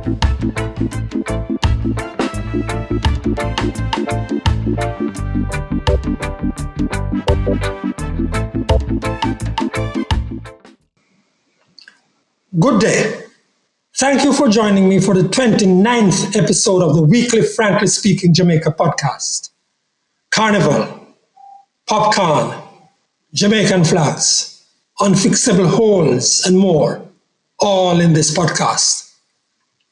Good day. Thank you for joining me for the 29th episode of the weekly Frankly Speaking Jamaica podcast. Carnival, Popcaan, Jamaican flags, unfixable holes, and more, all in this podcast.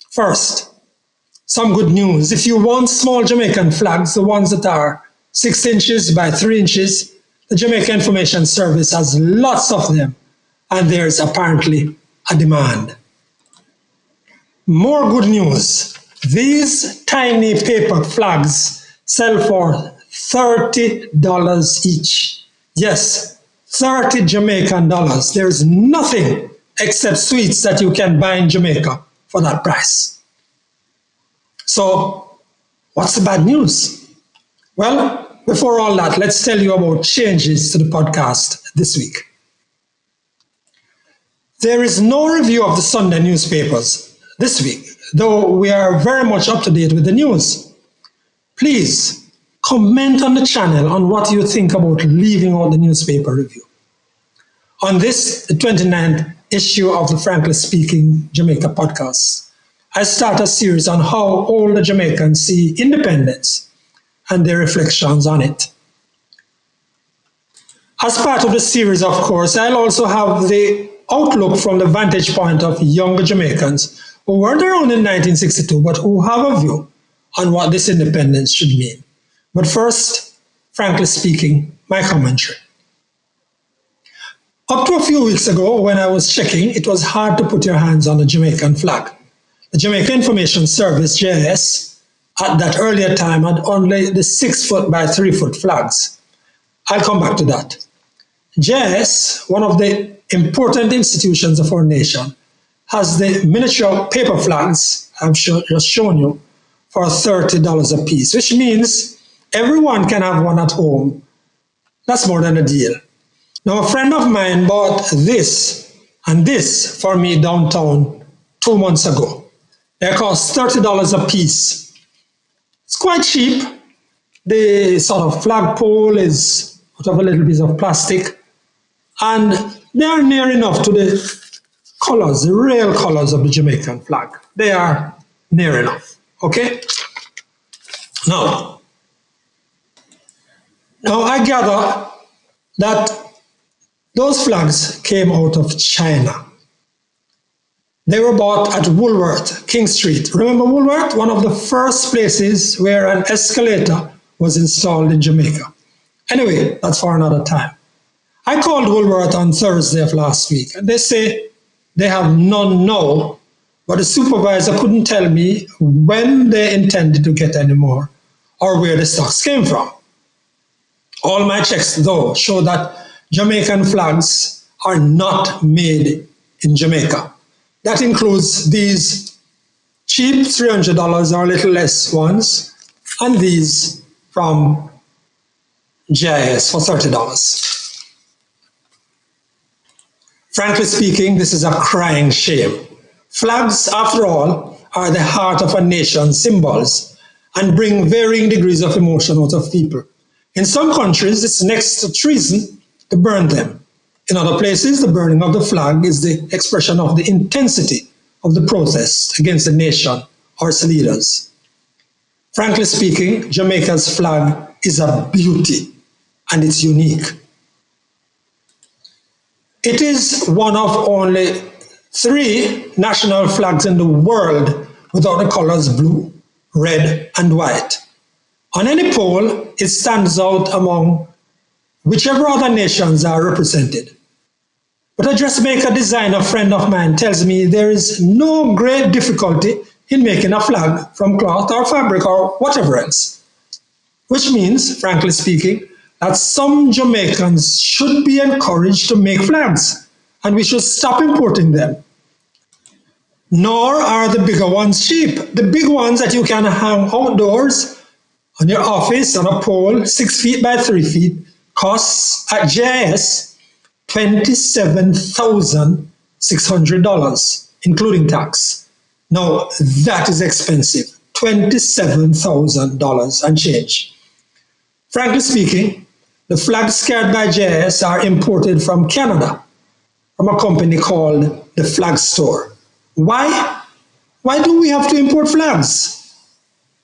First, some good news. If you want small Jamaican flags, the ones that are 6 inches by 3 inches, the Jamaica Information Service has lots of them, and there's apparently a demand. More good news. These tiny paper flags sell for $30 each. Yes, 30 Jamaican dollars. There's nothing except sweets that you can buy in Jamaica for that price. So, what's the bad news? Well, before all that, let's tell you about changes to the podcast this week. There is no review of the Sunday newspapers this week, though we are very much up to date with the news. Please comment on the channel on what you think about leaving out the newspaper review. On this, the 29th issue of the Frankly Speaking Jamaica podcast, I start a series on how older Jamaicans see independence and their reflections on it. As part of the series, of course, I'll also have the outlook from the vantage point of younger Jamaicans who weren't around in 1962, but who have a view on what this independence should mean. But first, frankly speaking, my commentary. Up to a few weeks ago, when I was checking, it was hard to put your hands on the Jamaican flag. The Jamaica Information Service, JIS, at that earlier time had only the 6 foot by 3 foot flags. I'll come back to that. JIS, one of the important institutions of our nation, has the miniature paper flags I've just shown you for $30 a piece, which means everyone can have one at home. That's more than a deal. Now, a friend of mine bought this and this for me downtown 2 months ago. They cost $30 a piece. It's quite cheap. The sort of flagpole is out of a little piece of plastic, and they are near enough to the colors, the real colors of the Jamaican flag. They are near enough, okay? Now I gather that those flags came out of China. They were bought at Woolworth, King Street. Remember Woolworth? One of the first places where an escalator was installed in Jamaica. Anyway, that's for another time. I called Woolworth on Thursday of last week, and they say they have none now, but the supervisor couldn't tell me when they intended to get any more or where the stocks came from. All my checks, though, show that Jamaican flags are not made in Jamaica. That includes these cheap $300 or a little less ones, and these from JIS for $30. Frankly speaking, this is a crying shame. Flags, after all, are the heart of a nation's symbols and bring varying degrees of emotion out of people. In some countries, it's next to treason to burn them. In other places, the burning of the flag is the expression of the intensity of the protest against the nation or its leaders. Frankly speaking, Jamaica's flag is a beauty, and it's unique. It is one of only 3 national flags in the world without the colors blue, red, and white. On any poll, it stands out among whichever other nations are represented. But a dressmaker designer friend of mine tells me there is no great difficulty in making a flag from cloth or fabric or whatever else. Which means, frankly speaking, that some Jamaicans should be encouraged to make flags, and we should stop importing them. Nor are the bigger ones cheap. The big ones that you can hang outdoors on your office on a pole 6 feet by 3 feet costs at JIS $27,600, including tax. Now, that is expensive, $27,000 and change. Frankly speaking, the flags carried by JS are imported from Canada, from a company called the Flag Store. Why? Why do we have to import flags?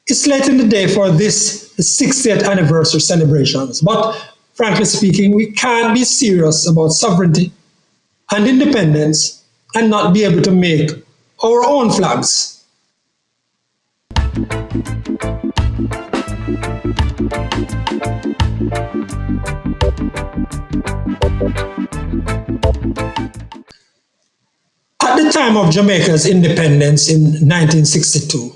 It's late in the day for this, the 60th anniversary celebrations, but frankly speaking, we can't be serious about sovereignty and independence and not be able to make our own flags. At the time of Jamaica's independence in 1962,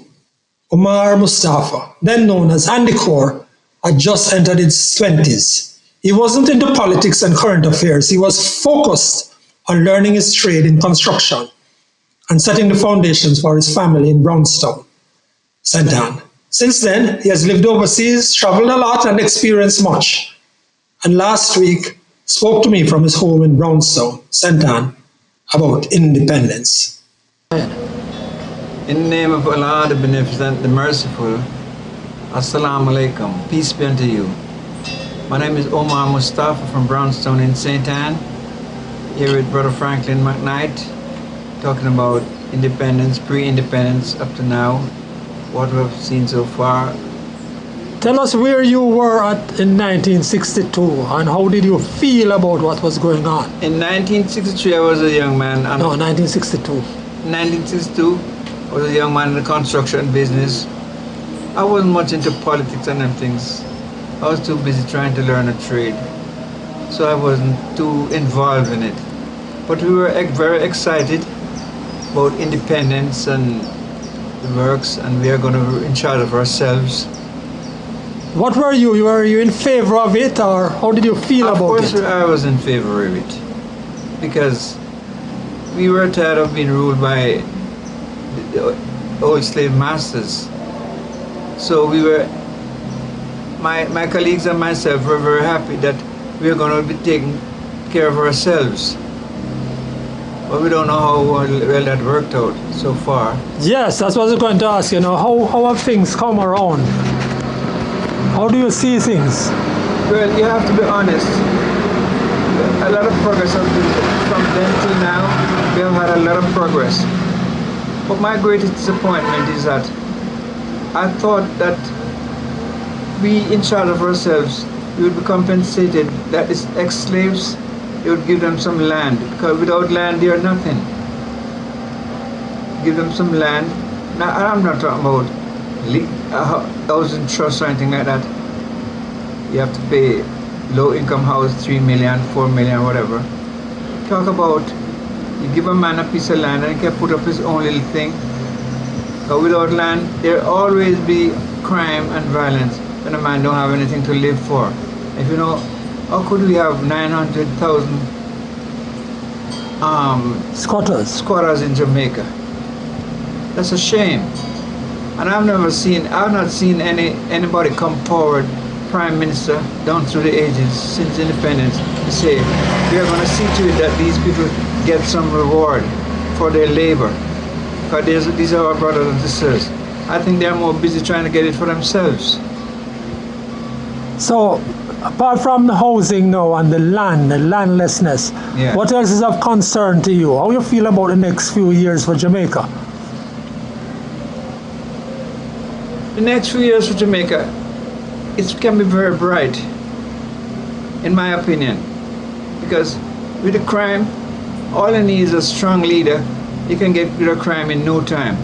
Omar Mustafa, then known as Andy Corr, had just entered his 20s. He wasn't into politics and current affairs. He was focused on learning his trade in construction and setting the foundations for his family in Brownstown, St. Ann. Since then, he has lived overseas, traveled a lot, and experienced much. And last week, spoke to me from his home in Brownstown, St. Ann, about independence. In the name of Allah, the Beneficent, the Merciful, Assalamu alaikum, peace be unto you. My name is Omar Mustafa from Brownstown in St. Ann, here with Brother Franklin McKnight, talking about independence, pre-independence up to now, what we've seen so far. Tell us where you were at in 1962 and how did you feel about what was going on? In 1963, I was a young man. No, 1962. 1962, I was a young man in the construction business. I wasn't much into politics and them things. I was too busy trying to learn a trade, so I wasn't too involved in it. But we were very excited about independence and the works, and we are going to be in charge of ourselves. What were you? Were you in favor of it, or how did you feel about it? Of course, I was in favor of it, because we were tired of being ruled by the old slave masters. So we were, my colleagues and myself were very happy that we are going to be taking care of ourselves. But we don't know how well that worked out so far. Yes, that's what I was going to ask. How have things come around? How do you see things? Well, you have to be honest. A lot of progress has been from then till now. We have had a lot of progress. But my greatest disappointment is that I thought that we, in charge of ourselves, we would be compensated, that is ex-slaves, they would give them some land, because without land they are nothing. Give them some land. Now, I'm not talking about housing trust or anything like that. You have to pay low-income house 3 million, 4 million, whatever. Talk about you give a man a piece of land and he can put up his own little thing. But without land, there'll always be crime and violence when a man don't have anything to live for. If you know, how could we have 900,000 squatters in Jamaica? That's a shame. And I've not seen anybody come forward, Prime Minister, down through the ages since independence, to say, we are going to see to it that these people get some reward for their labor. Because these are our brothers and sisters. I think they're more busy trying to get it for themselves. So, apart from the housing now and the land, the landlessness, yeah, what else is of concern to you? How do you feel about the next few years for Jamaica? The next few years for Jamaica, it can be very bright, in my opinion. Because with the crime, all it needs is a strong leader. You can get rid of crime in no time.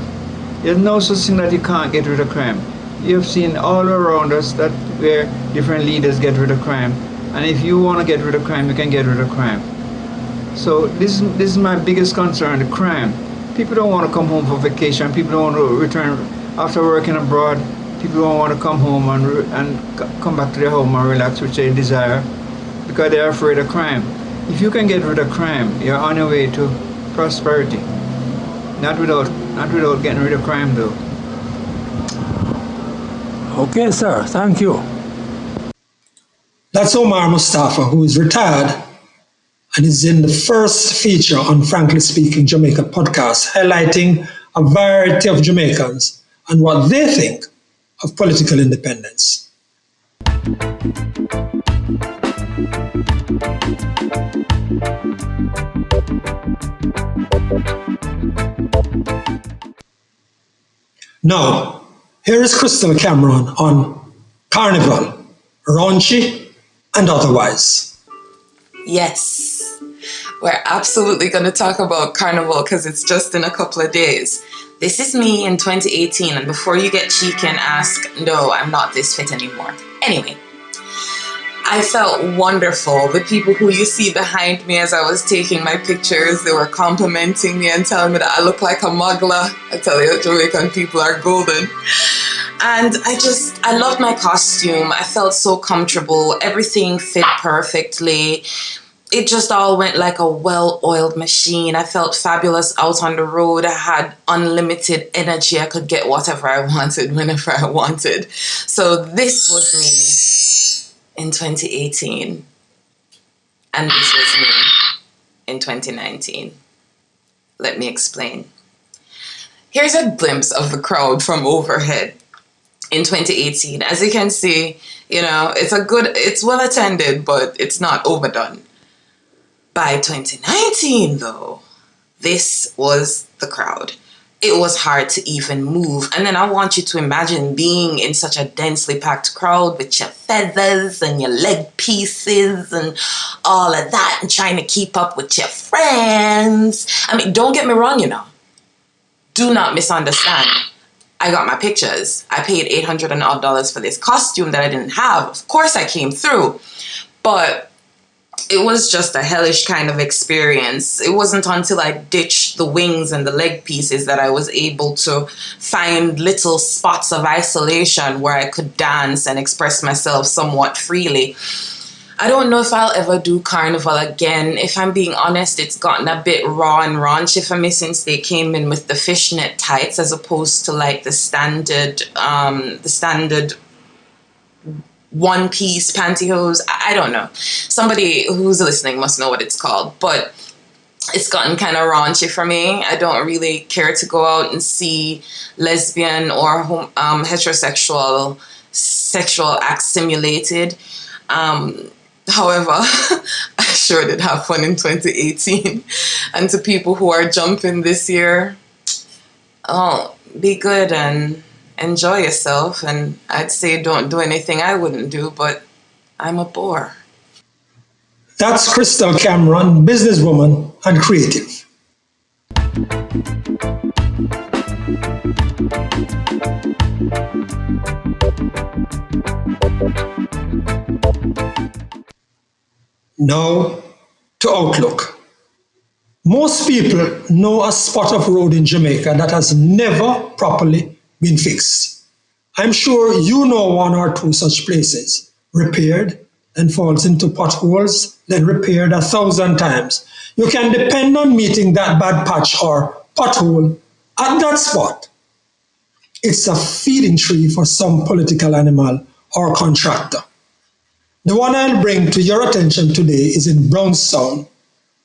There's no such thing that you can't get rid of crime. You've seen all around us that where different leaders get rid of crime. And if you want to get rid of crime, you can get rid of crime. So this is my biggest concern, the crime. People don't want to come home for vacation. People don't want to return after working abroad. People don't want to come home and come back to their home and relax, which they desire, because they're afraid of crime. If you can get rid of crime, you're on your way to prosperity. Not without getting rid of crime, though. Okay, sir. Thank you. That's Omar Mustafa, who is retired and is in the first feature on Frankly Speaking Jamaica podcast, highlighting a variety of Jamaicans and what they think of political independence. Now, here is Crystal Cameron on Carnival, raunchy and otherwise. Yes, we're absolutely going to talk about Carnival because it's just in a couple of days. This is me in 2018, and before you get cheeky and ask, no, I'm not this fit anymore. Anyway, I felt wonderful. The people who you see behind me as I was taking my pictures, they were complimenting me and telling me that I look like a muggler. I tell you, Jamaican people are golden. And I loved my costume. I felt so comfortable. Everything fit perfectly. It just all went like a well-oiled machine. I felt fabulous out on the road. I had unlimited energy. I could get whatever I wanted whenever I wanted. So this was me in 2018. And this was me in 2019. Let me explain. Here's a glimpse of the crowd from overhead in 2018. As you can see, it's well attended, but it's not overdone. By 2019, though, this was the crowd. It was hard to even move. And then I want you to imagine being in such a densely packed crowd with your feathers and your leg pieces and all of that and trying to keep up with your friends. I mean, don't get me wrong, Do not misunderstand. I got my pictures. I paid $800 and odd for this costume that I didn't have. Of course I came through. But it was just a hellish kind of experience. It wasn't until I ditched the wings and the leg pieces that I was able to find little spots of isolation where I could dance and express myself somewhat freely. I don't know if I'll ever do Carnival again. If I'm being honest, it's gotten a bit raw and raunchy for me since they came in with the fishnet tights as opposed to like the standard one-piece pantyhose. I don't know. Somebody who's listening must know what it's called, but it's gotten kind of raunchy for me. I don't really care to go out and see lesbian or heterosexual sexual acts simulated. However, I sure did have fun in 2018. And to people who are jumping this year, be good and enjoy yourself. And I'd say don't do anything I wouldn't do, but I'm a bore. That's Crystal Cameron, businesswoman and creative. Now to Outlook. Most people know a spot of road in Jamaica that has never properly been fixed. I'm sure you know one or two such places, repaired and falls into potholes, then repaired 1,000 times. You can depend on meeting that bad patch or pothole at that spot. It's a feeding tree for some political animal or contractor. The one I'll bring to your attention today is in Brownstown,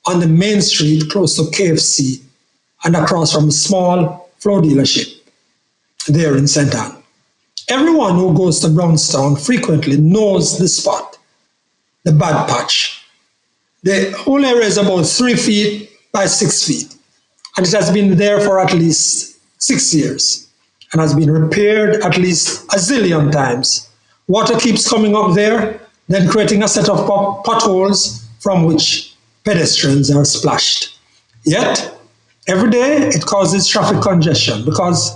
on the main street close to KFC and across from a small floor dealership there in St. Ann. Everyone who goes to Brownstown frequently knows the spot, the bad patch. The whole area is about 3 feet by 6 feet, and it has been there for at least 6 years and has been repaired at least a zillion times. Water keeps coming up there, then creating a set of potholes from which pedestrians are splashed. Yet, every day it causes traffic congestion because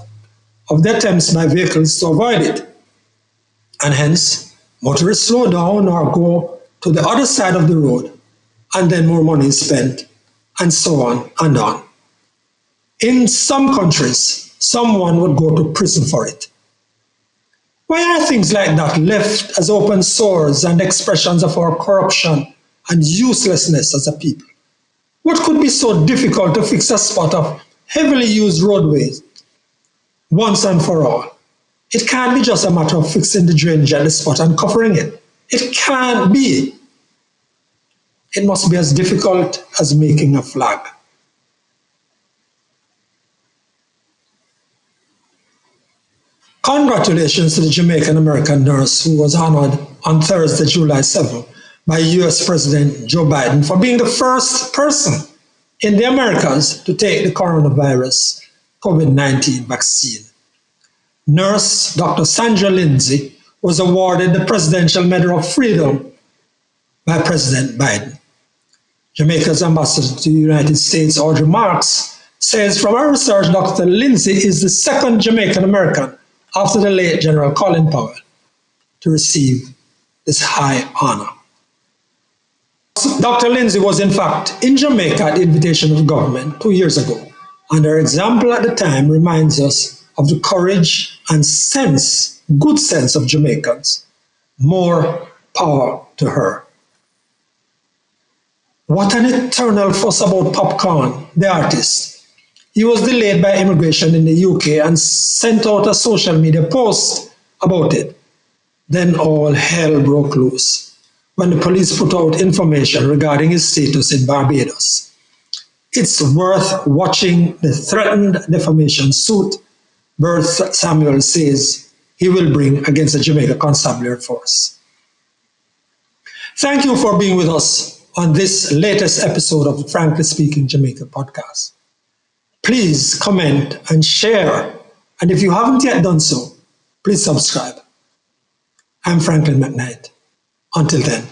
of the attempts by vehicles to avoid it. And hence, motorists slow down or go to the other side of the road, and then more money is spent, and so on and on. In some countries, someone would go to prison for it. Why are things like that left as open sores and expressions of our corruption and uselessness as a people? What could be so difficult to fix a spot of heavily used roadways once and for all? It can't be just a matter of fixing the drainage at the spot and covering it. It can't be. It must be as difficult as making a flag. Congratulations to the Jamaican American nurse who was honored on Thursday, July 7, by US President Joe Biden for being the first person in the Americas to take the coronavirus COVID-19 vaccine. Nurse Dr. Sandra Lindsay was awarded the Presidential Medal of Freedom by President Biden. Jamaica's ambassador to the United States, Audrey Marks, says from our research, Dr. Lindsay is the second Jamaican American after the late General Colin Powell to receive this high honor. Dr. Lindsay was in fact in Jamaica at the invitation of the government 2 years ago, and her example at the time reminds us of the courage and good sense of Jamaicans. More power to her. What an eternal fuss about Popcaan, the artist. He was delayed by immigration in the UK and sent out a social media post about it. Then all hell broke loose when the police put out information regarding his status in Barbados. It's worth watching the threatened defamation suit Bert Samuel says he will bring against the Jamaica Constabulary Force. Thank you for being with us on this latest episode of the Frankly Speaking Jamaica podcast. Please comment and share, and if you haven't yet done so, please subscribe. I'm Franklin McKnight. Until then.